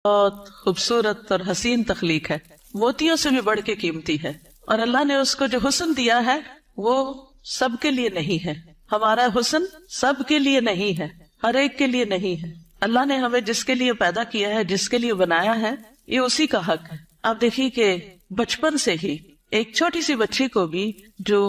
بہت خوبصورت اور حسین تخلیق ہے، موتیوں سے بھی بڑھ کے قیمتی ہے، اور اللہ نے اس کو جو حسن دیا ہے وہ سب کے لیے نہیں ہے. ہمارا حسن سب کے لیے نہیں ہے، ہر ایک کے لیے نہیں ہے. اللہ نے ہمیں جس کے لیے پیدا کیا ہے، جس کے لیے بنایا ہے، یہ اسی کا حق ہے. آپ دیکھیے کہ بچپن سے ہی ایک چھوٹی سی بچی کو بھی جو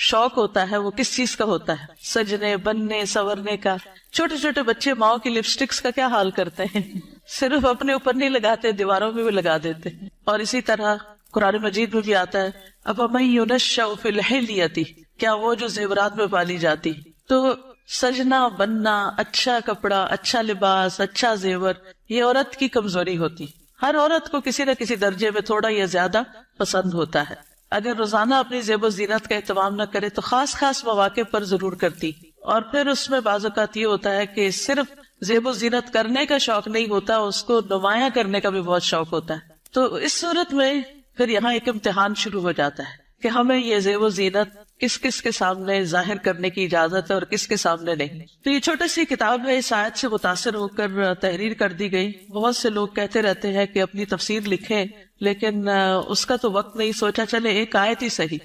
شوق ہوتا ہے وہ کس چیز کا ہوتا ہے؟ سجنے بننے سورنے کا. چھوٹے چھوٹے بچے ماؤں کی لپسٹکس کا کیا حال کرتے ہیں، صرف اپنے اوپر نہیں لگاتے، دیواروں میں بھی لگا دیتے ہیں. اور اسی طرح قرآن مجید میں بھی آتا ہے افمن ينشأ فی الحلیۃ، کیا وہ جو زیورات میں پالی جاتی. تو سجنا بننا، اچھا کپڑا، اچھا لباس، اچھا زیور، یہ عورت کی کمزوری ہوتی. ہر عورت کو کسی نہ کسی درجے میں تھوڑا یا زیادہ پسند ہوتا ہے. اگر روزانہ اپنی زیب و زینت کا اہتمام نہ کرے تو خاص خاص مواقع پر ضرور کرتی. اور پھر اس میں بعض اوقات یہ ہوتا ہے کہ صرف زیب و زینت کرنے کا شوق نہیں ہوتا، اس کو نمایاں کرنے کا بھی بہت شوق ہوتا ہے. تو اس صورت میں پھر یہاں ایک امتحان شروع ہو جاتا ہے کہ ہمیں یہ زیب و زینت کس کس کے سامنے ظاہر کرنے کی اجازت ہے اور کس کے سامنے نہیں. تو یہ چھوٹی سی کتاب ہے، اس آیت سے متاثر ہو کر تحریر کر دی گئی. بہت سے لوگ کہتے رہتے ہیں کہ اپنی تفسیر لکھیں، لیکن اس کا تو وقت نہیں. سوچا چلے ایک آیت ہی صحیح.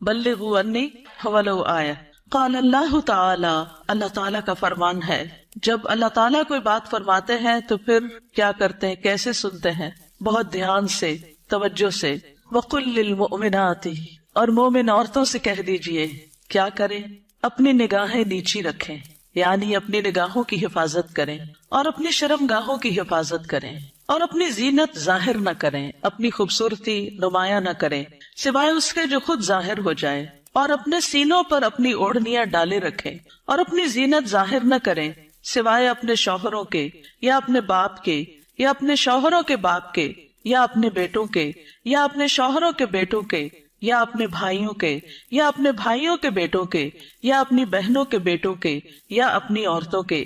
بلغوا انی ولو آیہ. قال اللہ تعالی، اللہ تعالیٰ کا فرمان ہے، جب اللہ تعالیٰ کوئی بات فرماتے ہیں تو پھر کیا کرتے ہیں، کیسے سنتے ہیں؟ بہت دھیان سے، توجہ سے. وقل للمؤمنات، اور مومن عورتوں سے کہہ دیجئے کیا کریں؟ اپنی نگاہیں نیچی رکھیں، یعنی اپنی نگاہوں کی حفاظت کریں، اور اپنی شرم گاہوں کی حفاظت کریں، اور اپنی زینت ظاہر نہ کریں، اپنی خوبصورتی نمایاں نہ کریں سوائے اس کے جو خود ظاہر ہو جائے، اور اپنے سینوں پر اپنی اوڑھنیاں ڈالے رکھیں، اور اپنی زینت ظاہر نہ کریں سوائے اپنے شوہروں کے یا اپنے باپ کے یا اپنے شوہروں کے باپ کے یا اپنے بیٹوں کے یا اپنے شوہروں کے بیٹوں کے یا اپنے بھائیوں کے یا اپنے بھائیوں کے بیٹوں کے یا اپنی بہنوں کے بیٹوں کے یا اپنی عورتوں کے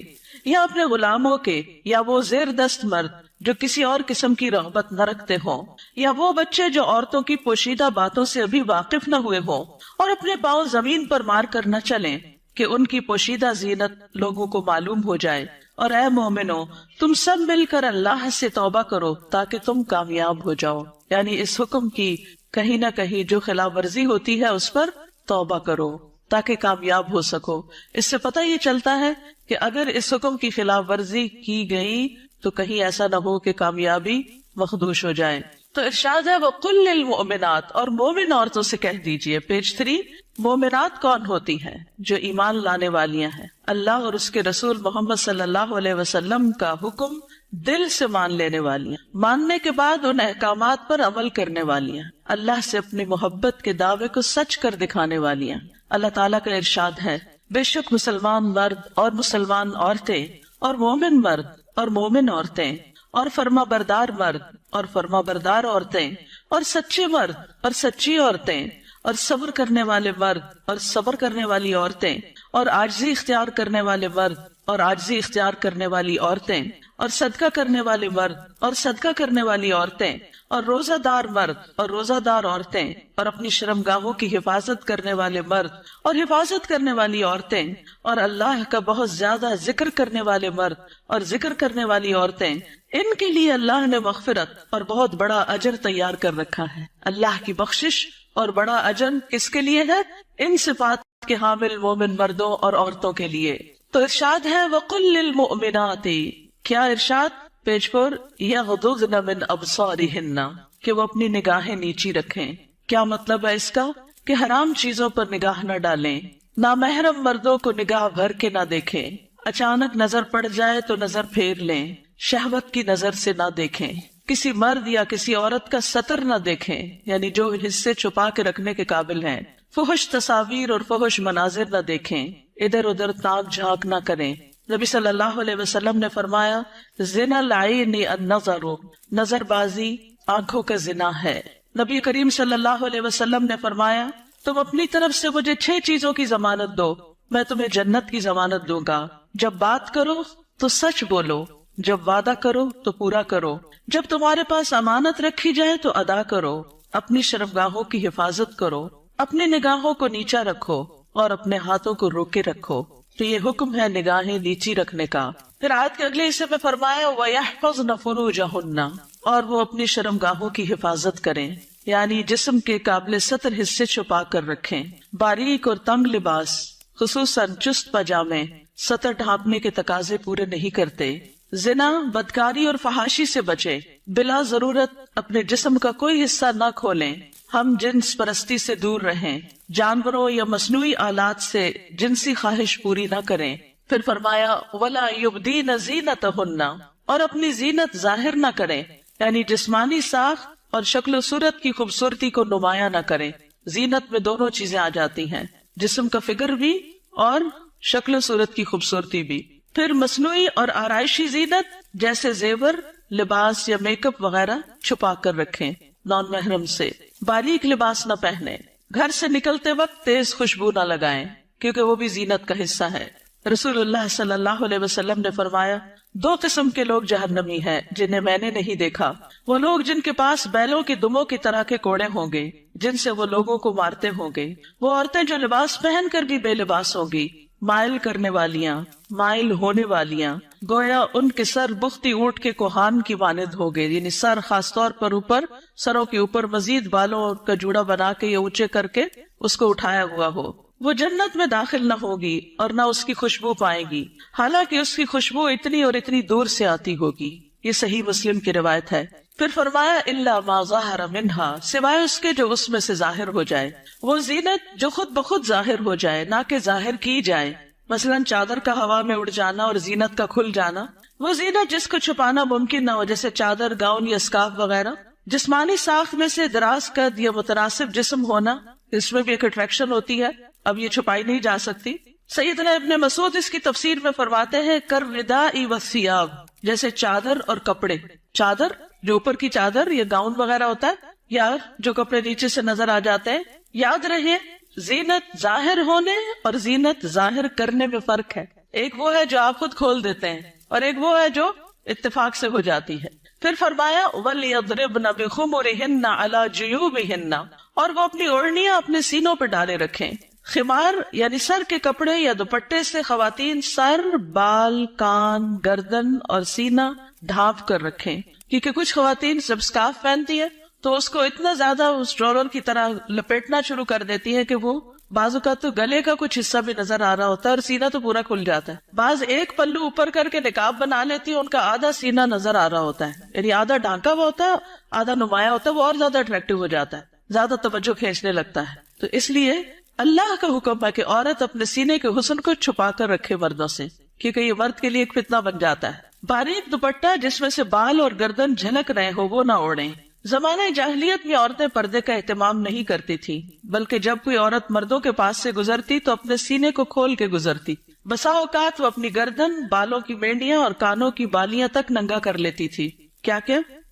یا اپنے غلاموں کے یا وہ زیر دست مرد جو کسی اور قسم کی رغبت نہ رکھتے ہوں، یا وہ بچے جو عورتوں کی پوشیدہ باتوں سے ابھی واقف نہ ہوئے ہوں، اور اپنے پاؤں زمین پر مار کر نہ چلیں کہ ان کی پوشیدہ زینت لوگوں کو معلوم ہو جائے. اور اے مومنو، تم سب مل کر اللہ سے توبہ کرو تاکہ تم کامیاب ہو جاؤ. یعنی اس حکم کی کہیں نہ کہیں جو خلاف ورزی ہوتی ہے اس پر توبہ کرو تاکہ کامیاب ہو سکو. اس سے پتہ یہ چلتا ہے کہ اگر اس حکم کی خلاف ورزی کی گئی تو کہیں ایسا نہ ہو کہ کامیابی مخدوش ہو جائے. تو ارشاد ہے وَقُلْ لِلْمُؤْمِنَاتِ، اور مومن عورتوں سے کہہ دیجئے. پیج 3. مومنات کون ہوتی ہیں؟ جو ایمان لانے والیاں ہیں، اللہ اور اس کے رسول محمد صلی اللہ علیہ وسلم کا حکم دل سے مان لینے والیاں، ماننے کے بعد ان احکامات پر عمل کرنے والیاں، اللہ سے اپنی محبت کے دعوے کو سچ کر دکھانے والیاں. اللہ تعالیٰ کا ارشاد ہے بے شک مسلمان مرد اور مسلمان عورتیں اور مومن مرد اور مومن عورتیں اور فرما بردار مرد اور فرما بردار عورتیں اور سچے مرد اور سچی عورتیں اور صبر کرنے والے مرد اور صبر کرنے والی عورتیں اور عاجزی اختیار کرنے والے مرد اور عاجزی اختیار کرنے والی عورتیں اور صدقہ کرنے والے مرد اور صدقہ کرنے والی عورتیں اور روزہ دار مرد اور روزہ دار عورتیں اور اپنی شرمگاہوں کی حفاظت کرنے والے مرد اور حفاظت کرنے والی عورتیں اور اللہ کا بہت زیادہ ذکر کرنے والے مرد اور ذکر کرنے والی عورتیں، ان کے لیے اللہ نے مغفرت اور بہت بڑا اجر تیار کر رکھا ہے. اللہ کی بخشش اور بڑا اجر کس کے لیے ہے؟ ان صفات کے حامل مومن مردوں اور عورتوں کے لیے. تو ارشاد ہے وَقُلْ لِلْمُؤْمِنَاتِ، کیا ارشاد؟ پیج 4. يَغْضُضْنَ مِنْ أَبْصَارِهِنَّ، کہ وہ اپنی نگاہیں نیچی رکھیں. کیا مطلب ہے اس کا؟ کہ حرام چیزوں پر نگاہ نہ ڈالیں، نامحرم مردوں کو نگاہ بھر کے نہ دیکھیں، اچانک نظر پڑ جائے تو نظر پھیر لیں، شہوت کی نظر سے نہ دیکھیں، کسی مرد یا کسی عورت کا سطر نہ دیکھیں، یعنی جو حصے چھپا کے رکھنے کے قابل ہیں، فحش تصاویر اور فحش مناظر نہ دیکھیں، ادھر ادھر تاک جھانک نہ کریں. نبی صلی اللہ علیہ وسلم نے فرمایا زنا العین النظر، نظر بازی آنکھوں کا زنا ہے. نبی کریم صلی اللہ علیہ وسلم نے فرمایا تم اپنی طرف سے مجھے 6 چیزوں کی ضمانت دو، میں تمہیں جنت کی ضمانت دوں گا. جب بات کرو تو سچ بولو، جب وعدہ کرو تو پورا کرو، جب تمہارے پاس امانت رکھی جائے تو ادا کرو، اپنی شرمگاہوں کی حفاظت کرو، اپنی نگاہوں کو نیچا رکھو اور اپنے ہاتھوں کو روکے رکھو. تو یہ حکم ہے نگاہیں نیچی رکھنے کا. پھر آیت کے اگلے حصے میں فرمایا وَيَحْفَظْنَ فُرُوجَهُنَّ، اور وہ اپنی شرمگاہوں کی حفاظت کریں، یعنی جسم کے قابل ستر حصے چھپا کر رکھیں۔ باریک اور تنگ لباس خصوصاً چست پاجامے سطر ڈھانپنے کے تقاضے پورے نہیں کرتے۔ زنا، بدکاری اور فحاشی سے بچے، بلا ضرورت اپنے جسم کا کوئی حصہ نہ کھولیں، ہم جنس پرستی سے دور رہیں، جانوروں یا مصنوعی آلات سے جنسی خواہش پوری نہ کریں۔ پھر فرمایا وَلَا يُبْدِينَ زِينَتَهُنَّ، اور اپنی زینت ظاہر نہ کریں، یعنی جسمانی ساخت اور شکل و صورت کی خوبصورتی کو نمایاں نہ کریں۔ زینت میں دونوں چیزیں آ جاتی ہیں، جسم کا فگر بھی اور شکل و صورت کی خوبصورتی بھی۔ پھر مصنوعی اور آرائشی زینت جیسے زیور، لباس یا میک اپ وغیرہ چھپا کر رکھیں، نان محرم سے۔ باریک لباس نہ پہنیں، گھر سے نکلتے وقت تیز خوشبو نہ لگائیں کیونکہ وہ بھی زینت کا حصہ ہے۔ رسول اللہ صلی اللہ علیہ وسلم نے فرمایا 2 قسم کے لوگ جہنمی ہیں جنہیں میں نے نہیں دیکھا، وہ لوگ جن کے پاس بیلوں کی دموں کی طرح کے کوڑے ہوں گے جن سے وہ لوگوں کو مارتے ہوں گے، وہ عورتیں جو لباس پہن کر بھی بے لباس ہوں گی، مائل کرنے والیاں، مائل ہونے والیاں، گویا ان کے سر بختی اونٹ کے کوہان کی مانند ہو گئے، یعنی سر خاص طور پر اوپر، سروں کے اوپر مزید بالوں کا جوڑا بنا کے یا اونچے کر کے اس کو اٹھایا ہوا ہو۔ وہ جنت میں داخل نہ ہوگی اور نہ اس کی خوشبو پائے گی، حالانکہ اس کی خوشبو اتنی اور اتنی دور سے آتی ہوگی۔ یہ صحیح مسلم کی روایت ہے۔ پھر فرمایا الا ما ظاہر منہا، سوائے اس کے جو اس میں سے ظاہر ہو جائے، وہ زینت جو خود بخود ظاہر ہو جائے نہ کہ ظاہر کی جائے، مثلا چادر کا ہوا میں اڑ جانا اور زینت کا کھل جانا، وہ زینت جس کو چھپانا ممکن نہ ہو، جیسے چادر، گاؤن یا اسکارف وغیرہ۔ جسمانی ساخت میں سے دراز قد یا متناسب جسم ہونا، اس میں بھی ایک اٹریکشن ہوتی ہے، اب یہ چھپائی نہیں جا سکتی۔ سیدنا ابن مسعود اس کی تفسیر میں فرماتے ہیں کالرداء والثیاب، جیسے چادر اور کپڑے۔ چادر جو اوپر کی چادر یا گاؤن وغیرہ ہوتا ہے، یا جو کپڑے نیچے سے نظر آ جاتے ہیں۔ یاد رہے زینت ظاہر ہونے اور زینت ظاہر کرنے میں فرق ہے، ایک وہ ہے جو آپ خود کھول دیتے ہیں اور ایک وہ ہے جو اتفاق سے ہو جاتی ہے۔ پھر فرمایا وَلْيَضْرِبْنَ بِخُمُرِهِنَّ عَلَى جُيُوبِهِنَّ، اور وہ اپنی اوڑھنیاں اپنے سینوں پہ ڈالے رکھیں۔ خمار یعنی سر کے کپڑے یا دوپٹے سے خواتین سر، بال، کان، گردن اور سینہ ڈھانپ کر رکھیں، کیونکہ کچھ خواتین جب اسکارف پہنتی ہے تو اس کو اتنا زیادہ اس ڈرور کی طرح لپیٹنا شروع کر دیتی ہے کہ وہ بعض اوقات تو گلے کا کچھ حصہ بھی نظر آ رہا ہوتا ہے اور سینہ تو پورا کھل جاتا ہے۔ بعض ایک پلو اوپر کر کے نقاب بنا لیتی ہے، ان کا آدھا سینہ نظر آ رہا ہوتا ہے، یعنی آدھا ڈھانکا ہوا ہوتا ہے، آدھا نمایاں ہوتا ہے، وہ اور زیادہ اٹریکٹیو ہو جاتا ہے، زیادہ توجہ کھینچنے لگتا ہے۔ تو اس لیے اللہ کا حکم ہے کہ عورت اپنے سینے کے حسن کو چھپا کر رکھے مردوں سے، کیونکہ یہ مرد کے لیے ایک فتنہ بن جاتا ہے۔ باریک دوپٹہ جس میں سے بال اور گردن جھلک رہے ہو وہ نہ اوڑھیں۔ زمانہ جاہلیت میں عورتیں پردے کا اہتمام نہیں کرتی تھی، بلکہ جب کوئی عورت مردوں کے پاس سے گزرتی تو اپنے سینے کو کھول کے گزرتی۔ بسا اوقات وہ اپنی گردن، بالوں کی مینڈیاں اور کانوں کی بالیاں تک ننگا کر لیتی تھی۔ کیا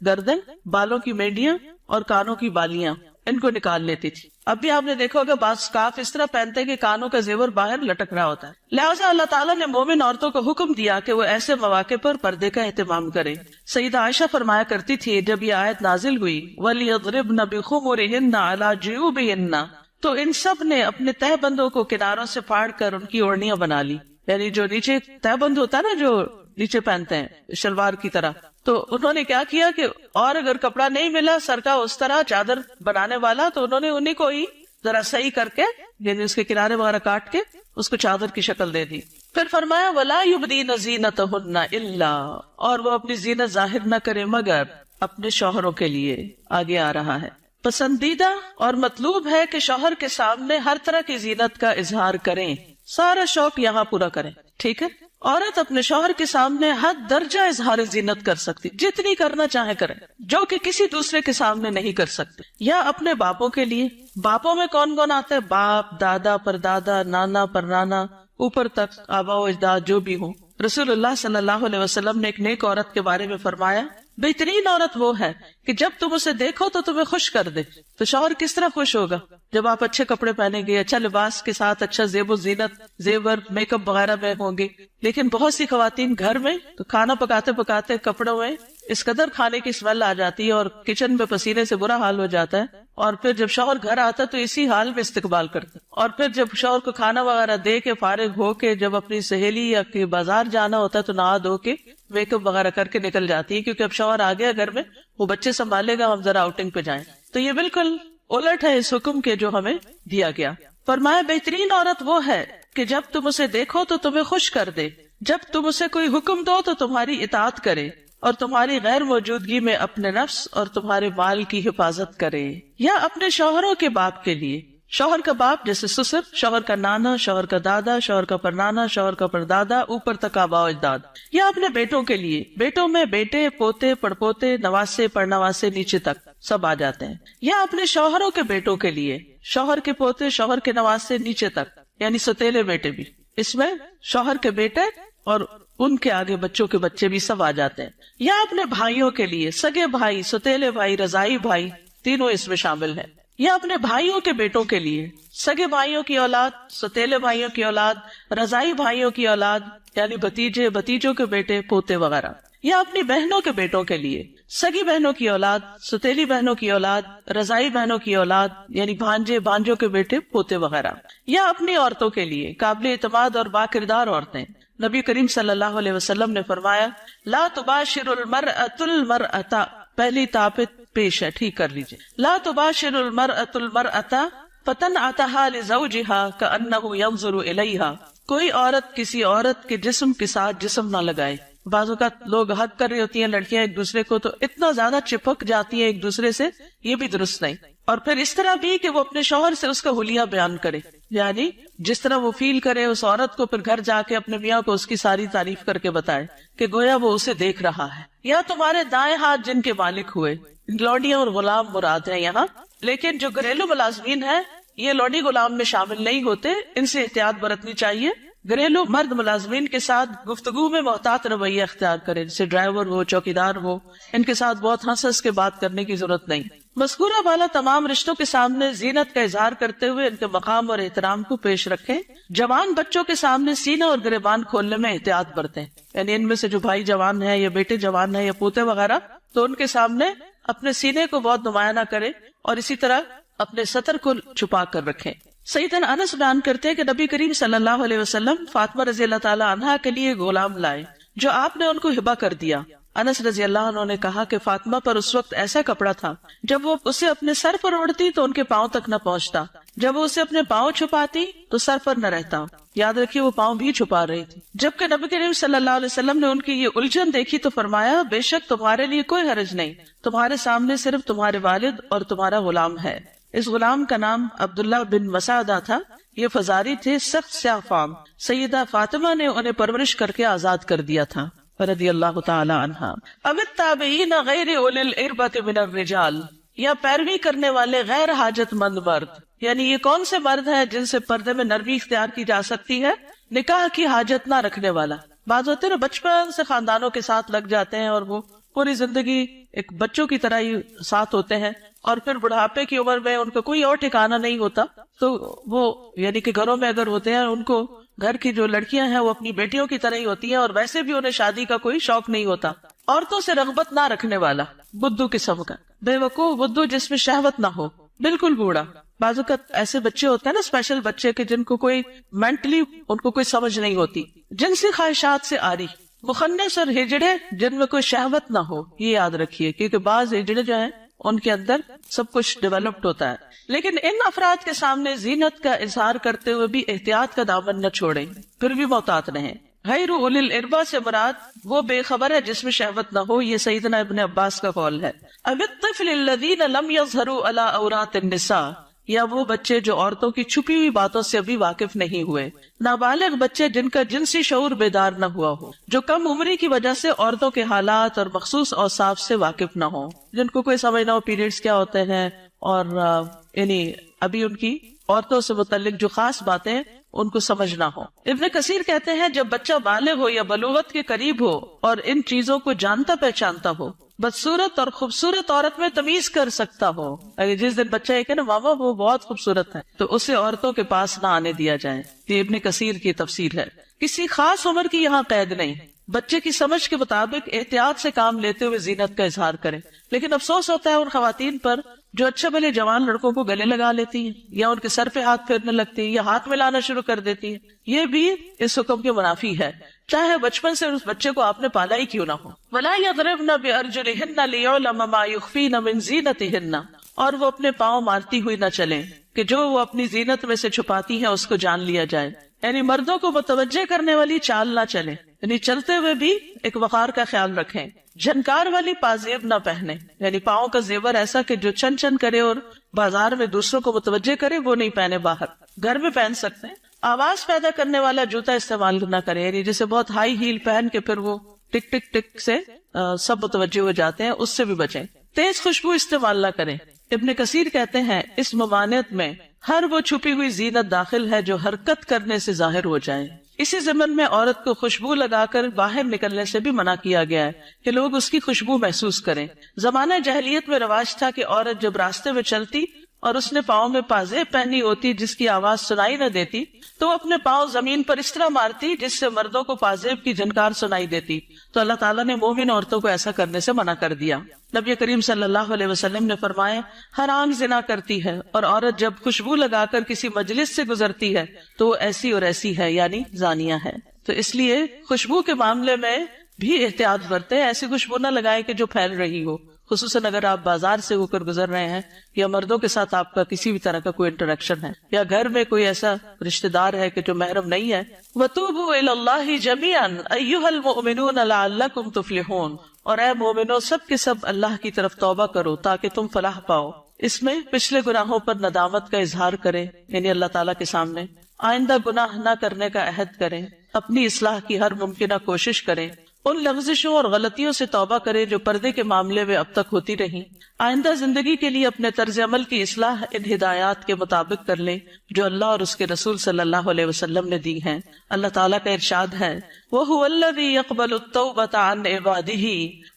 گردن، بالوں کی مینڈیاں اور کانوں کی بالیاں ان کو نکال لیتی تھی۔ اب بھی آپ نے دیکھا ہوگا بعض اسکارف اس طرح پہنتے کہ کانوں کا زیور باہر لٹک رہا ہوتا ہے۔ لہٰذا اللہ تعالیٰ نے مومن عورتوں کو حکم دیا کہ وہ ایسے مواقع پر پردے کا اہتمام کریں۔ سیدہ عائشہ فرمایا کرتی تھی جب یہ آیت نازل ہوئی وَلْيَضْرِبْنَ بِخُمُرِهِنَّ عَلَى جُيُوبِهِنَّ، تو ان سب نے اپنے تہ بندوں کو کناروں سے پھاڑ کر ان کی اوڑھنیاں بنا لی، یعنی جو نیچے تہ بند ہوتا ہے نا، جو نیچے پہنتے ہیں شلوار کی طرح، تو انہوں نے کیا کیا کہ اور اگر کپڑا نہیں ملا سر کا اس طرح چادر بنانے والا تو انہوں نے انہیں کو ہی ذرا صحیح کر کے، یعنی اس کے کنارے وغیرہ کاٹ کے اس کو چادر کی شکل دے دی۔ پھر فرمایا وَلَا يُبْدِينَ زِينَتَهُنَّ إِلَّا، اور وہ اپنی زینت ظاہر نہ کرے مگر اپنے شوہروں کے لیے۔ آگے آ رہا ہے پسندیدہ اور مطلوب ہے کہ شوہر کے سامنے ہر طرح کی زینت کا اظہار کریں، سارا شوق یہاں پورا کریں، ٹھیک ہے۔ عورت اپنے شوہر کے سامنے حد درجہ اظہار زینت کر سکتی، جتنی کرنا چاہے کرے، جو کہ کسی دوسرے کے سامنے نہیں کر سکتے۔ یا اپنے باپوں کے لیے، باپوں میں کون کون آتے ہیں؟ باپ، دادا، پردادا، نانا، پرنانا، اوپر تک آبا و اجداد جو بھی ہوں۔ رسول اللہ صلی اللہ علیہ وسلم نے ایک نیک عورت کے بارے میں فرمایا بہترین عورت وہ ہے کہ جب تم اسے دیکھو تو تمہیں خوش کر دے۔ تو شوہر کس طرح خوش ہوگا؟ جب آپ اچھے کپڑے پہنیں گے، اچھا لباس کے ساتھ اچھا زیب و زینت، زیور، میک اپ وغیرہ میں ہوں گے۔ لیکن بہت سی خواتین گھر میں تو کھانا پکاتے پکاتے کپڑوں میں اس قدر کھانے کی اسمیل آ جاتی ہے اور کچن میں پسینے سے برا حال ہو جاتا ہے، اور پھر جب شوہر گھر آتا ہے تو اسی حال میں استقبال کرتا ہے، اور پھر جب شوہر کو کھانا وغیرہ دے کے فارغ ہو کے جب اپنی سہیلی یا کہ بازار جانا ہوتا ہے تو نہا دھو کے میک اپ وغیرہ کر کے نکل جاتی ہے، کیونکہ اب شوہر آ گیا گھر میں، وہ بچے سنبھالے گا، ہم ذرا آؤٹنگ پہ جائیں. تو یہ بالکل الٹ ہے اس حکم کے جو ہمیں دیا گیا. فرمایا بہترین عورت وہ ہے کہ جب تم اسے دیکھو تو تمہیں خوش کر دے، جب تم اسے کوئی حکم دو تو تمہاری اطاعت کرے، اور تمہاری غیر موجودگی میں اپنے نفس اور تمہارے مال کی حفاظت کرے. یا اپنے شوہروں کے باپ کے لیے، شوہر کا باپ جیسے سسر، شوہر کا نانا، شوہر کا دادا، شوہر کا پرنانا، شوہر کا پردادا، اوپر تک آباء و اجداد. یا اپنے بیٹوں کے لیے، بیٹوں میں بیٹے، پوتے، پڑپوتے، نواسے، پڑنواسے، نیچے تک سب آ جاتے ہیں. یا اپنے شوہروں کے بیٹوں کے لیے، شوہر کے پوتے، شوہر کے نواسے، نیچے تک، یعنی ستیلے بیٹے بھی. اس میں شوہر کے بیٹے اور ان کے آگے بچوں کے بچے بھی سب آ جاتے ہیں. یا اپنے بھائیوں کے لیے، سگے بھائی، ستیلے بھائی، رضائی بھائی، تینوں اس میں شامل ہیں. یا اپنے بھائیوں کے بیٹوں کے لیے، سگے بھائیوں کی اولاد، ستیلے بھائیوں کی اولاد، رضائی بھائیوں کی اولاد، یعنی بھتیجے، بھتیجوں کے بیٹے، پوتے وغیرہ. یا اپنی بہنوں کے بیٹوں کے لیے، سگی بہنوں کی اولاد، ستیلی بہنوں کی اولاد، رضائی بہنوں کی اولاد، یعنی بھانجے، بھانجوں کے بیٹے، پوتے وغیرہ. یا اپنی عورتوں کے لیے، قابل اعتماد اور باکردار عورتیں. نبی کریم صلی اللہ علیہ وسلم نے فرمایا لا تباشر المرأة المرأة، پہلی تاپت پیش ہے، ٹھیک کر لیجئے. لا تباشر المرأة المرأة فتنعتها لزوجها كأنه ينظر إليها، کوئی عورت کسی عورت کے جسم کے ساتھ جسم نہ لگائے. بعض اوقات لوگ حق کر رہی ہوتی ہیں لڑکیاں ایک دوسرے کو، تو اتنا زیادہ چپک جاتی ہیں ایک دوسرے سے، یہ بھی درست نہیں. اور پھر اس طرح بھی کہ وہ اپنے شوہر سے اس کا حلیہ بیان کرے، یعنی جس طرح وہ فیل کرے اس عورت کو، پھر گھر جا کے اپنے میاں کو اس کی ساری تعریف کر کے بتائے کہ گویا وہ اسے دیکھ رہا ہے. یا تمہارے دائیں ہاتھ جن کے مالک ہوئے، لوڈیاں اور غلام مراد ہیں یہاں، لیکن جو گھریلو ملازمین ہیں یہ لوڈی غلام میں شامل نہیں ہوتے، ان سے احتیاط برتنی چاہیے. گھریلو مرد ملازمین کے ساتھ گفتگو میں محتاط رویہ اختیار کرے، جیسے ڈرائیور ہو، چوکیدار ہو، ان کے ساتھ بہت ہنس ہنس کے بات کرنے کی ضرورت نہیں. مذکورہ بالا تمام رشتوں کے سامنے زینت کا اظہار کرتے ہوئے ان کے مقام اور احترام کو پیش رکھیں. جوان بچوں کے سامنے سینہ اور گریبان کھولنے میں احتیاط برتیں، یعنی ان میں سے جو بھائی جوان ہیں یا بیٹے جوان ہیں یا پوتے وغیرہ، تو ان کے سامنے اپنے سینے کو بہت نمایاں نہ کرے، اور اسی طرح اپنے سطر کو چھپا کر رکھیں. سیدنا انس بیان کرتے ہیں کہ نبی کریم صلی اللہ علیہ وسلم فاطمہ رضی اللہ تعالی عنہا کے لیے غلام لائے جو آپ نے ان کو ہبہ کر دیا. انس رضی اللہ عنہ نے کہا کہ فاطمہ پر اس وقت ایسا کپڑا تھا جب وہ اسے اپنے سر پر اوڑھتی تو ان کے پاؤں تک نہ پہنچتا، جب وہ اسے اپنے پاؤں چھپاتی تو سر پر نہ رہتا. یاد رکھیے وہ پاؤں بھی چھپا رہی تھی. جبکہ نبی کریم صلی اللہ علیہ وسلم نے ان کی یہ الجھن دیکھی تو فرمایا بے شک تمہارے لیے کوئی حرج نہیں، تمہارے سامنے صرف تمہارے والد اور تمہارا غلام ہے. اس غلام کا نام عبداللہ بن مسعدہ تھا. یہ فزاری تھے، سخت سیاہ فام. سیدہ فاطمہ نے انہیں پرورش کر کے آزاد کر دیا تھا رضی اللہ تعالی عنہا. اب التابعین غیر اولی الاربۃ من الرجال، یا پیروی کرنے والے غیر حاجت مند مرد، یعنی یہ کون سے مرد ہیں جن سے پردے میں نرمی اختیار کی جا سکتی ہے؟ نکاح کی حاجت نہ رکھنے والا. بعض ہوتے ہیں نا بچپن سے خاندانوں کے ساتھ لگ جاتے ہیں اور وہ پوری زندگی ایک بچوں کی طرح ہی ساتھ ہوتے ہیں، اور پھر بڑھاپے کی عمر میں ان کا کوئی اور ٹھکانہ نہیں ہوتا، تو وہ یعنی کہ گھروں میں اگر ہوتے ہیں ان کو گھر کی جو لڑکیاں ہیں وہ اپنی بیٹیوں کی طرح ہی ہوتی ہیں، اور ویسے بھی انہیں شادی کا کوئی شوق نہیں ہوتا. عورتوں سے رغبت نہ رکھنے والا، بدھو قسم کا، بے وقوف بدھو جس میں شہوت نہ ہو، بالکل بوڑھا. بعض اوقات ایسے بچے ہوتے ہیں نا اسپیشل بچے کہ جن کو کوئی مینٹلی ان کو کوئی سمجھ نہیں ہوتی، جنسی خواہشات سے آری، مخنث اور ہجڑے جن میں کوئی شہوت نہ ہو. یہ یاد رکھیے کیونکہ بعض ہجڑے جو ہیں ان کے اندر سب کچھ ڈیولپڈ ہوتا ہے. لیکن ان افراد کے سامنے زینت کا اظہار کرتے ہوئے بھی احتیاط کا دامن نہ چھوڑیں، پھر بھی محتاط رہیں. غیر اولی الاربہ سے مراد وہ بے خبر ہے جس میں شہوت نہ ہو. یہ سیدنا ابن عباس کا قول ہے. اب الطفل الذین لم یظہروا علی عورات النساء، یا وہ بچے جو عورتوں کی چھپی ہوئی باتوں سے ابھی واقف نہیں ہوئے. نابالغ بچے جن کا جنسی شعور بیدار نہ ہوا ہو، جو کم عمری کی وجہ سے عورتوں کے حالات اور مخصوص اوصاف سے واقف نہ ہو، جن کو کوئی سمجھ نہ ہو پیریڈز کیا ہوتے ہیں، اور یعنی ابھی ان کی عورتوں سے متعلق جو خاص باتیں ان کو سمجھنا ہو. ابن کثیر کہتے ہیں جب بچہ بالغ ہو یا بلوغت کے قریب ہو اور ان چیزوں کو جانتا پہچانتا ہو، بدصورت اور خوبصورت عورت میں تمیز کر سکتا ہو. اگر جس دن بچہ یہ کہ نا ماما وہ بہت خوبصورت ہے، تو اسے عورتوں کے پاس نہ آنے دیا جائے. یہ ابن کثیر کی تفسیر ہے. کسی خاص عمر کی یہاں قید نہیں، بچے کی سمجھ کے مطابق احتیاط سے کام لیتے ہوئے زینت کا اظہار کریں. لیکن افسوس ہوتا ہے ان خواتین پر جو اچھے بھلے جوان لڑکوں کو گلے لگا لیتی ہیں یا ان کے سر پہ ہاتھ پھیرنے لگتی ہیں یا ہاتھ ملانا شروع کر دیتی ہیں، یہ بھی اس حکم کے منافی ہے، چاہے بچپن سے اس بچے کو آپ نے پالا ہی کیوں نہ ہو۔ وَلَا يَضْرِبْنَ بِأَرْجُلِهِنَّ لِيُعْلَمَ مَا يُخْفِينَ مِنْ زِينَتِهِنَّ، اور وہ اپنے پاؤں مارتی ہوئی نہ چلیں کہ جو وہ اپنی زینت میں سے چھپاتی ہیں اس کو جان لیا جائے، یعنی مردوں کو متوجہ کرنے والی چال نہ چلیں، یعنی چلتے ہوئے بھی ایک وقار کا خیال رکھیں، جھنکار والی پازیب نہ پہنے، یعنی پاؤں کا زیور ایسا کہ جو چن چن کرے اور بازار میں دوسروں کو متوجہ کرے وہ نہیں پہنے، باہر گھر میں پہن سکتے ہیں۔ آواز پیدا کرنے والا جوتا استعمال نہ کرے، یعنی جسے بہت ہائی ہیل پہن کے پھر وہ ٹک ٹک ٹک سے سب متوجہ ہو جاتے ہیں، اس سے بھی بچیں۔ تیز خوشبو استعمال نہ کریں، ابن کثیر کہتے ہیں اس ممانعت میں ہر وہ چھپی ہوئی زینت داخل ہے جو حرکت کرنے سے ظاہر ہو جائے۔ اسی ضمن میں عورت کو خوشبو لگا کر باہر نکلنے سے بھی منع کیا گیا ہے کہ لوگ اس کی خوشبو محسوس کریں۔ زمانہ جاہلیت میں رواج تھا کہ عورت جب راستے میں چلتی اور اس نے پاؤں میں پازیب پہنی ہوتی جس کی آواز سنائی نہ دیتی تو وہ اپنے پاؤں زمین پر اس طرح مارتی جس سے مردوں کو پازیب کی جھنکار سنائی دیتی، تو اللہ تعالیٰ نے مومن عورتوں کو ایسا کرنے سے منع کر دیا۔ نبی کریم صلی اللہ علیہ وسلم نے فرمایا ہر آنکھ زنا کرتی ہے، اور عورت جب خوشبو لگا کر کسی مجلس سے گزرتی ہے تو وہ ایسی اور ایسی ہے، یعنی زانیہ ہے۔ تو اس لیے خوشبو کے معاملے میں بھی احتیاط برتیں، ایسی خوشبو نہ لگائیں کہ جو پھیل رہی ہو، خصوصاً اگر آپ بازار سے ہو کر گزر رہے ہیں یا مردوں کے ساتھ آپ کا کسی بھی طرح کا کوئی انٹریکشن ہے یا گھر میں کوئی ایسا رشتہ دار ہے کہ جو محرم نہیں ہے۔ وَتُوبُوا إِلَى اللَّهِ جَمِيعًا أَيُّهَا الْمُؤْمِنُونَ لَعَلَّكُمْ تُفْلِحُونَ، اور اے مومنو سب کے سب اللہ کی طرف توبہ کرو تاکہ تم فلاح پاؤ۔ اس میں پچھلے گناہوں پر ندامت کا اظہار کریں، یعنی اللہ تعالیٰ کے سامنے آئندہ گناہ نہ کرنے کا عہد کریں، اپنی اصلاح کی ہر ممکنہ کوشش کریں، ان لغزشوں اور غلطیوں سے توبہ کریں جو پردے کے معاملے میں اب تک ہوتی رہی، آئندہ زندگی کے لیے اپنے طرز عمل کی اصلاح ان ہدایات کے مطابق کر لیں جو اللہ اور اس کے رسول صلی اللہ علیہ وسلم نے دی ہیں۔ اللہ تعالیٰ کا ارشاد ہے وَهُوَ الَّذِي يَقْبَلُ التَّوْبَةَ عَنْ عِبَادِهِ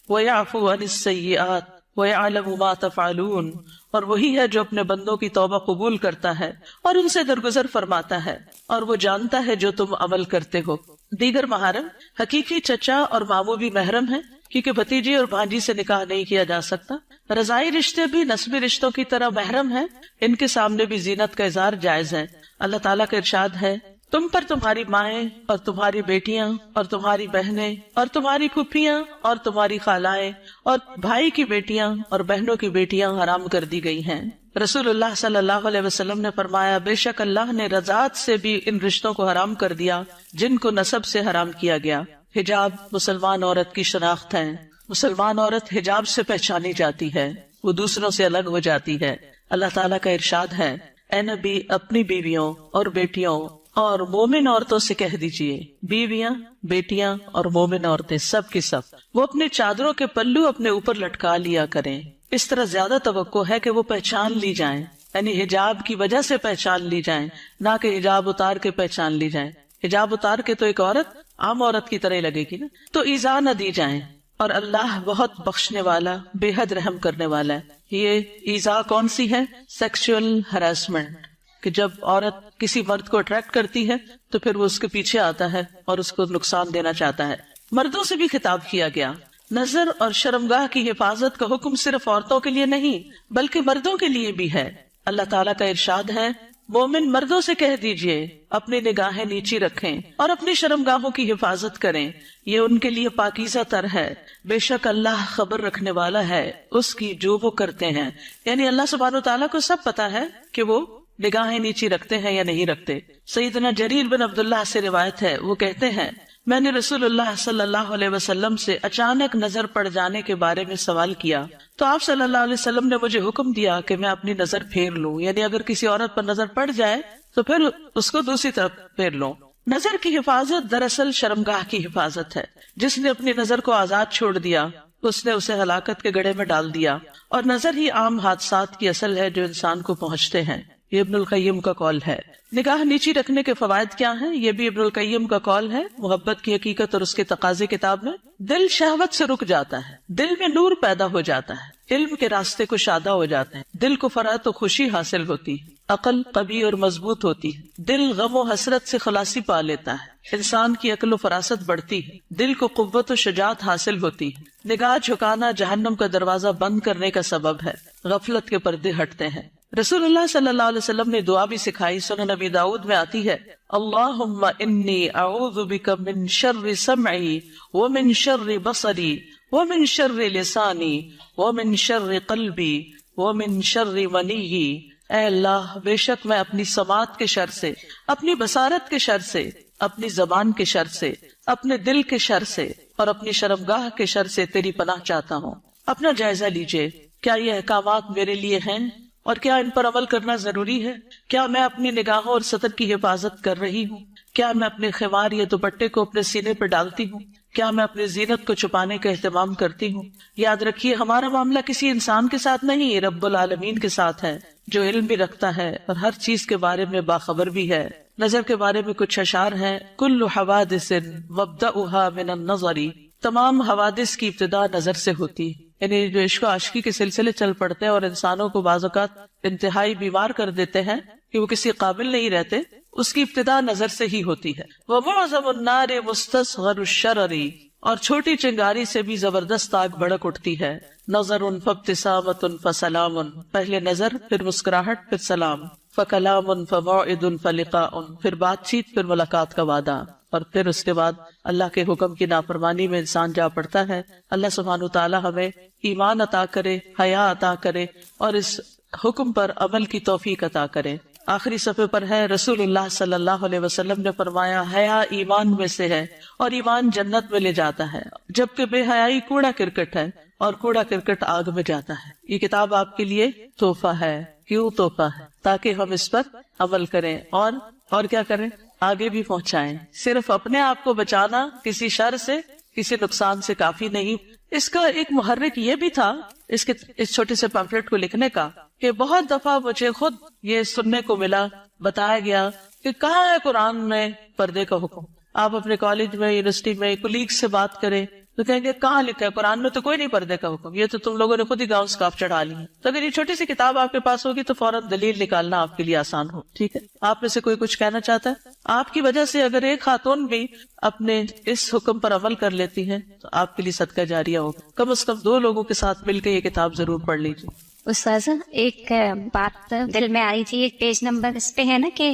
وَيَعْفُو عَنِ السَّيِّئَاتِ وَيَعْلَمُ مَا تَفْعَلُونَ، اور وہی ہے جو اپنے بندوں کی توبہ قبول کرتا ہے اور ان سے درگزر فرماتا ہے، اور وہ جانتا ہے جو تم عمل کرتے ہو۔ دیگر محرم حقیقی چچا اور ماموں بھی محرم ہیں، کیونکہ بھتیجی اور بھانجی سے نکاح نہیں کیا جا سکتا۔ رضاعی رشتے بھی نسبی رشتوں کی طرح محرم ہیں، ان کے سامنے بھی زینت کا اظہار جائز ہے۔ اللہ تعالیٰ کا ارشاد ہے تم پر تمہاری مائیں اور تمہاری بیٹیاں اور تمہاری بہنیں اور تمہاری پھوپھیاں اور تمہاری خالائیں اور بھائی کی بیٹیاں اور بہنوں کی بیٹیاں حرام کر دی گئی ہیں۔ رسول اللہ صلی اللہ علیہ وسلم نے فرمایا بے شک اللہ نے رضاعت سے بھی ان رشتوں کو حرام کر دیا جن کو نسب سے حرام کیا گیا۔ حجاب مسلمان عورت کی شناخت ہے، مسلمان عورت حجاب سے پہچانی جاتی ہے، وہ دوسروں سے الگ ہو جاتی ہے۔ اللہ تعالیٰ کا ارشاد ہے اے نبی اپنی بیویوں اور بیٹیوں اور مومن عورتوں سے کہہ دیجئے، بیویاں بیٹیاں اور مومن عورتیں سب کی سب وہ اپنے چادروں کے پلو اپنے اوپر لٹکا لیا کریں۔ اس طرح زیادہ توقع ہے کہ وہ پہچان لی جائیں، یعنی حجاب کی وجہ سے پہچان لی جائیں، نہ کہ حجاب اتار کے پہچان لی جائیں۔ حجاب اتار کے تو ایک عورت عام عورت کی طرح لگے گی نا، تو ایذا نہ دی جائیں، اور اللہ بہت بخشنے والا بے حد رحم کرنے والا ہے۔ یہ ایذا کون سی ہے؟ سیکشل ہراسمنٹ، کہ جب عورت کسی مرد کو اٹریکٹ کرتی ہے تو پھر وہ اس کے پیچھے آتا ہے اور اس کو نقصان دینا چاہتا ہے۔ مردوں سے بھی خطاب کیا گیا۔ نظر اور شرمگاہ کی حفاظت کا حکم صرف عورتوں کے لیے نہیں بلکہ مردوں کے لیے بھی ہے۔ اللہ تعالیٰ کا ارشاد ہے مومن مردوں سے کہہ دیجئے اپنی نگاہیں نیچی رکھیں اور اپنی شرمگاہوں کی حفاظت کریں، یہ ان کے لیے پاکیزہ تر ہے، بے شک اللہ خبر رکھنے والا ہے اس کی جو وہ کرتے ہیں۔ یعنی اللہ سبحانہ وتعالیٰ کو سب پتا ہے کہ وہ نگاہیں نیچی رکھتے ہیں یا نہیں رکھتے۔ سیدنا جریر بن عبداللہ سے روایت ہے، وہ کہتے ہیں میں نے رسول اللہ صلی اللہ علیہ وسلم سے اچانک نظر پڑ جانے کے بارے میں سوال کیا تو آپ صلی اللہ علیہ وسلم نے مجھے حکم دیا کہ میں اپنی نظر پھیر لوں، یعنی اگر کسی عورت پر نظر پڑ جائے تو پھر اس کو دوسری طرف پھیر لوں۔ نظر کی حفاظت دراصل شرمگاہ کی حفاظت ہے۔ جس نے اپنی نظر کو آزاد چھوڑ دیا اس نے اسے ہلاکت کے گڑھے میں ڈال دیا، اور نظر ہی عام حادثات کی اصل ہے جو انسان کو پہنچتے ہیں۔ یہ ابن القیم کا قول ہے. نگاہ نیچی رکھنے کے فوائد کیا ہیں؟ یہ بھی ابن القیم کا قول ہے محبت کی حقیقت اور اس کے تقاضے کتاب میں. دل شہوت سے رک جاتا ہے، دل میں نور پیدا ہو جاتا ہے، علم کے راستے کو شادہ ہو جاتے ہیں، دل کو فرحت و خوشی حاصل ہوتی ہے، عقل قوی اور مضبوط ہوتی ہے، دل غم و حسرت سے خلاصی پا لیتا ہے، انسان کی عقل و فراست بڑھتی ہے، دل کو قوت و شجاعت حاصل ہوتی ہے. نگاہ جھکانا جہنم کا دروازہ بند کرنے کا سبب ہے، غفلت کے پردے ہٹتے ہیں. رسول اللہ صلی اللہ علیہ وسلم نے دعا بھی سکھائی، سنن نبی داؤد میں آتی ہے، اللہم انی اعوذ بک من شر سمعی ومن شر بصری ومن شر لسانی ومن شر قلبی ومن شر منی. اے اللہ، بے شک میں اپنی سماعت کے شر سے، اپنی بصارت کے شر سے، اپنی زبان کے شر سے، اپنے دل کے شر سے اور اپنی شرمگاہ کے شر سے تیری پناہ چاہتا ہوں. اپنا جائزہ لیجئے، کیا یہ احکامات میرے لیے ہیں اور کیا ان پر عمل کرنا ضروری ہے؟ کیا میں اپنی نگاہوں اور سطر کی حفاظت کر رہی ہوں؟ کیا میں اپنے خمار یا دوپٹے کو اپنے سینے پر ڈالتی ہوں؟ کیا میں اپنی زینت کو چھپانے کا اہتمام کرتی ہوں؟ یاد رکھیے، ہمارا معاملہ کسی انسان کے ساتھ نہیں، رب العالمین کے ساتھ ہے، جو علم بھی رکھتا ہے اور ہر چیز کے بارے میں باخبر بھی ہے. نظر کے بارے میں کچھ اشعار ہیں، کل حوادث وابدأها من النظر. تمام حوادث کی ابتدا نظر سے ہوتی ہے. یعنی جو عشق و عاشقی کے سلسلے چل پڑتے ہیں اور انسانوں کو بعض اوقات انتہائی بیمار کر دیتے ہیں کہ وہ کسی قابل نہیں رہتے، اس کی ابتدا نظر سے ہی ہوتی ہے. وَمُعْظَمُ النَّارِ مُسْتَصْغَرُ الشَّرَرِ. اور چھوٹی چنگاری سے بھی زبردست آگ بھڑک اٹھتی ہے. نظر فابتسامۃ فسلام. پہلے نظر، پھر مسکراہٹ، پھر سلام. فکلام فموعد فلقاء. پھر بات چیت، پھر ملاقات کا وعدہ. اور پھر اس کے بعد اللہ کے حکم کی نافرمانی میں انسان جا پڑتا ہے. اللہ سبحانہ وتعالی ہمیں ایمان عطا کرے، حیا عطا کرے اور اس حکم پر عمل کی توفیق عطا کرے. آخری صفحے پر ہے، رسول اللہ صلی اللہ علیہ وسلم نے فرمایا، حیا ایمان میں سے ہے اور ایمان جنت میں لے جاتا ہے، جبکہ بے حیائی کوڑا کرکٹ ہے اور کوڑا کرکٹ آگ میں جاتا ہے. یہ کتاب آپ کے لیے تحفہ ہے. کیوں تحفہ ہے؟ تاکہ ہم اس پر عمل کریں اور کیا کریں؟ آگے بھی پہنچائیں. صرف اپنے آپ کو بچانا کسی شر سے، کسی نقصان سے کافی نہیں. اس کا ایک محرک یہ بھی تھا اس چھوٹے سے پمفلٹ کو لکھنے کا، کہ بہت دفعہ مجھے خود یہ سننے کو ملا، بتایا گیا کہ کہاں ہے قرآن میں پردے کا حکم. آپ اپنے کالج میں، یونیورسٹی میں کولیگ سے بات کریں تو کہیں گے کہاں لکھا ہے قرآن میں؟ تو کوئی نہیں پردے کا حکم، یہ تو تم لوگوں نے خود ہی گاؤں اسکارف چڑھا لی ہے. تو اگر یہ چھوٹی سی کتاب آپ کے پاس ہوگی تو فوراً دلیل نکالنا آپ کے لیے آسان ہو. ٹھیک ہے، آپ میں سے کوئی کچھ کہنا چاہتا ہے؟ آپ کی وجہ سے اگر ایک خاتون بھی اپنے اس حکم پر عمل کر لیتی ہے تو آپ کے لیے صدقہ جاریہ ہوگا. کم از کم 2 لوگوں کے ساتھ مل کے یہ کتاب ضرور پڑھ لیجیے. استاذہ، ایک بات دل میں آ رہی تھی، ایک پیج نمبر اس پہ ہے نا کہ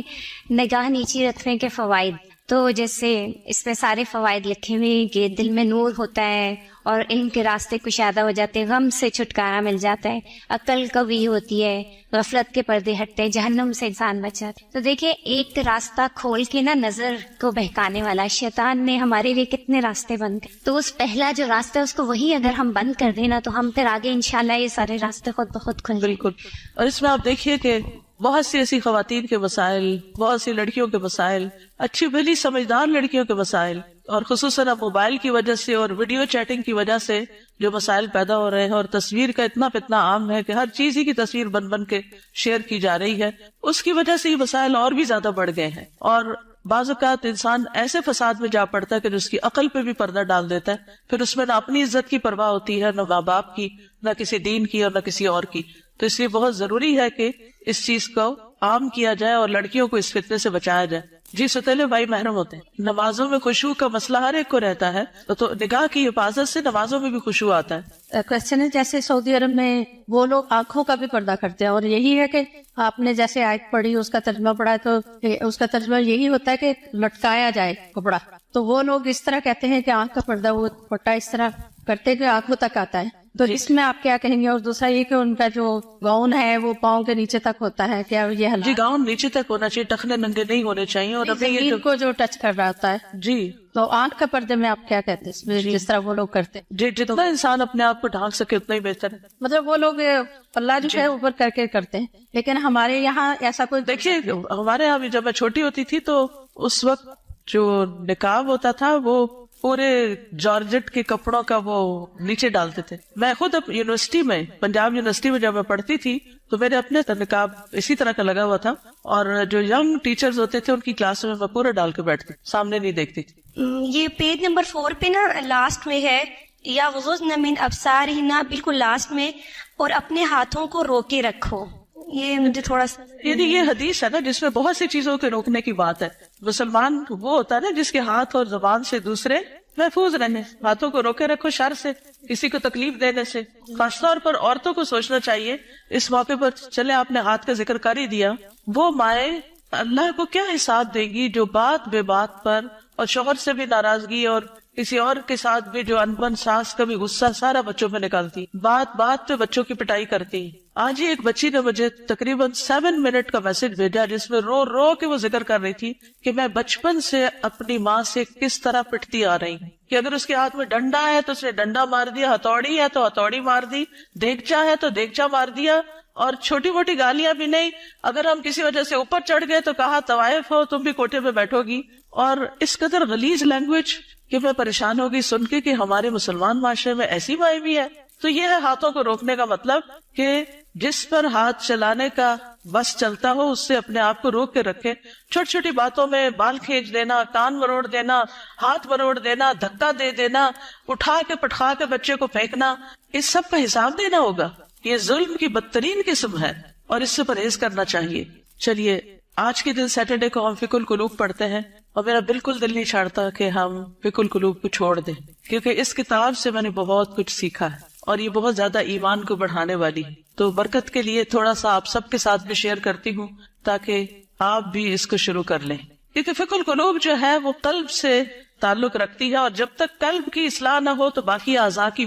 نگاہ نیچی رکھنے کے فوائد. تو جیسے اس پہ سارے فوائد لکھے ہوئے کہ دل میں نور ہوتا ہے اور علم کے راستے کشادہ ہو جاتے ہیں، غم سے چھٹکارا مل جاتا ہے، عقل قوی ہوتی ہے، غفلت کے پردے ہٹتے ہیں، جہنم سے انسان بچ جاتا ہے. تو دیکھیں، ایک راستہ کھول کے نا نظر کو بہکانے والا شیطان نے ہمارے لیے کتنے راستے بند کر، تو اس پہلا جو راستہ ہے اس کو وہی اگر ہم بند کر دیں نا تو ہم پھر آگے انشاءاللہ یہ سارے راستے خود بخود کھل جائیں. بالکل. اور اس میں آپ دیکھیے کہ بہت سی ایسی خواتین کے مسائل، بہت سی لڑکیوں کے مسائل، اچھی بھلی سمجھدار لڑکیوں کے مسائل، اور خصوصاً اب موبائل کی وجہ سے اور ویڈیو چیٹنگ کی وجہ سے جو مسائل پیدا ہو رہے ہیں، اور تصویر کا اتنا عام ہے کہ ہر چیز ہی کی تصویر بن کے شیئر کی جا رہی ہے، اس کی وجہ سے یہ مسائل اور بھی زیادہ بڑھ گئے ہیں. اور بعض اوقات انسان ایسے فساد میں جا پڑتا ہے کہ جو اس کی عقل پہ بھی پردہ ڈال دیتا ہے، پھر اس میں نہ اپنی عزت کی پرواہ ہوتی ہے، نہ ماں باپ کی، نہ کسی دین کی اور نہ کسی اور کی. تو اس لیے بہت ضروری ہے کہ اس چیز کو عام کیا جائے اور لڑکیوں کو اس فتنے سے بچایا جائے. جی ستیلے بھائی محرم ہوتے ہیں. نمازوں میں خشوع کا مسئلہ ہر ایک کو رہتا ہے، تو نگاہ کی حفاظت سے نمازوں میں بھی خشوع آتا ہے. کوشچن ہے، جیسے سعودی عرب میں وہ لوگ آنکھوں کا بھی پردہ کرتے ہیں، اور یہی ہے کہ آپ نے جیسے آیت پڑھی، اس کا ترجمہ پڑھا، تو اس کا ترجمہ یہی ہوتا ہے کہ لٹکایا جائے کپڑا. تو وہ لوگ اس طرح کہتے ہیں کہ آنکھ کا پردہ وہ پٹا اس طرح کرتے کہ آنکھوں تک آتا ہے. تو اس میں آپ کیا کہیں گے؟ اور دوسرا یہ کہ ان کا جو گاؤن ہے وہ پاؤں کے نیچے تک ہوتا ہے، کیا یہ جی گاؤن نیچے تک ہونا چاہیے، ٹخنے ننگے نہیں ہونے چاہیے. اور ابھی یہ زمین کو جو ٹچ کر رہا ہوتا ہے. جی تو آنکھ کا پردے میں آپ کیا کہتے ہیں اس میں، جس طرح وہ لوگ کرتے ہیں؟ جی جتنا انسان اپنے آپ کو ڈھانک سکے اتنا ہی بہتر ہے. مطلب وہ لوگ اللہ جو ہے اوپر کر کے کرتے ہیں، لیکن ہمارے یہاں ایسا کوئی، دیکھیے ہمارے یہاں بھی جب میں چھوٹی ہوتی تھی تو اس وقت جو نقاب ہوتا تھا وہ پورے جارجٹ کے کپڑوں کا وہ نیچے ڈالتے تھے. میں خود اب یونیورسٹی میں، پنجاب یونیورسٹی میں جب میں پڑھتی تھی تو میرے اپنے نقاب اسی طرح کا لگا ہوا تھا، اور جو ینگ ٹیچرز ہوتے تھے ان کی کلاس میں میں پورا ڈال کے بیٹھتی، سامنے نہیں دیکھتی تھی. یہ پیج نمبر 4 پہ نا لاسٹ میں ہے، یا غضضن من ابصارہن، بالکل لاسٹ میں، اور اپنے ہاتھوں کو روکے رکھو. یہ مجھے تھوڑا سا، یعنی یہ حدیث ہے نا جس میں بہت سی چیزوں کے روکنے کی بات ہے. مسلمان وہ ہوتا ہے نا جس کے ہاتھ اور زبان سے دوسرے محفوظ رہنے. ہاتھوں کو روکے رکھو شر سے، کسی کو تکلیف دینے سے. خاص طور پر عورتوں کو سوچنا چاہیے اس موقع پر. چلے آپ نے ہاتھ کا ذکر کر ہی دیا، وہ مائیں اللہ کو کیا حساب دے گی جو بات بے بات پر اور شوہر سے بھی ناراضگی اور کسی اور کے ساتھ بھی جو انبن ساس کا بھی غصہ سارا بچوں پہ نکالتی، بات بات پہ بچوں کی پٹائی کرتی. آج ہی ایک بچی نے مجھے تقریباً 7 منٹ کا میسج بھیجا جس میں رو رو کے وہ ذکر کر رہی تھی کہ میں بچپن سے اپنی ماں سے کس طرح پٹتی آ رہی ہوں، کہ اگر اس کے ہاتھ میں ڈنڈا ہے تو اس نے ڈنڈا مار دیا، ہتھوڑی ہے تو ہتھوڑی مار دی، دیگچا ہے تو دیگچا مار دیا، اور چھوٹی موٹی گالیاں بھی نہیں. اگر ہم کسی وجہ سے اوپر چڑھ گئے تو کہا طوائف ہو تم بھی کوٹھے پہ بیٹھو گی. اور اس قدر غلیظ لینگویج کہ میں پریشان ہوگی سن کے کہ ہمارے مسلمان معاشرے میں ایسی مائیں بھی ہے. تو یہ ہے ہاتھوں کو روکنے کا مطلب کہ جس پر ہاتھ چلانے کا بس چلتا ہو اس سے اپنے آپ کو روک کے رکھے. چھوٹی چھوٹی باتوں میں بال کھینچ دینا، کان مروڑ دینا، ہاتھ مروڑ دینا، دھکا دے دینا، اٹھا کے پٹخا کے بچے کو پھینکنا، اس سب کا حساب دینا ہوگا. یہ ظلم کی بدترین قسم ہے اور اس سے پرہیز کرنا چاہیے. چلیے آج کے دن سیٹرڈے کو ہم فقہ القلوب پڑھتے ہیں، اور میرا بالکل دل نہیں چاہتا کہ ہم فقہ القلوب کو چھوڑ دیں، کیونکہ اس کتاب سے میں نے بہت کچھ سیکھا ہے اور یہ بہت زیادہ ایمان کو بڑھانے والی ہے. تو برکت کے لیے تھوڑا سا آپ سب کے ساتھ بھی شیئر کرتی ہوں تاکہ آپ بھی اس کو شروع کر لیں، کیونکہ فقہ القلوب جو ہے وہ قلب سے تعلق رکھتی ہے، اور جب تک قلب کی اصلاح نہ ہو تو باقی اعضاء کی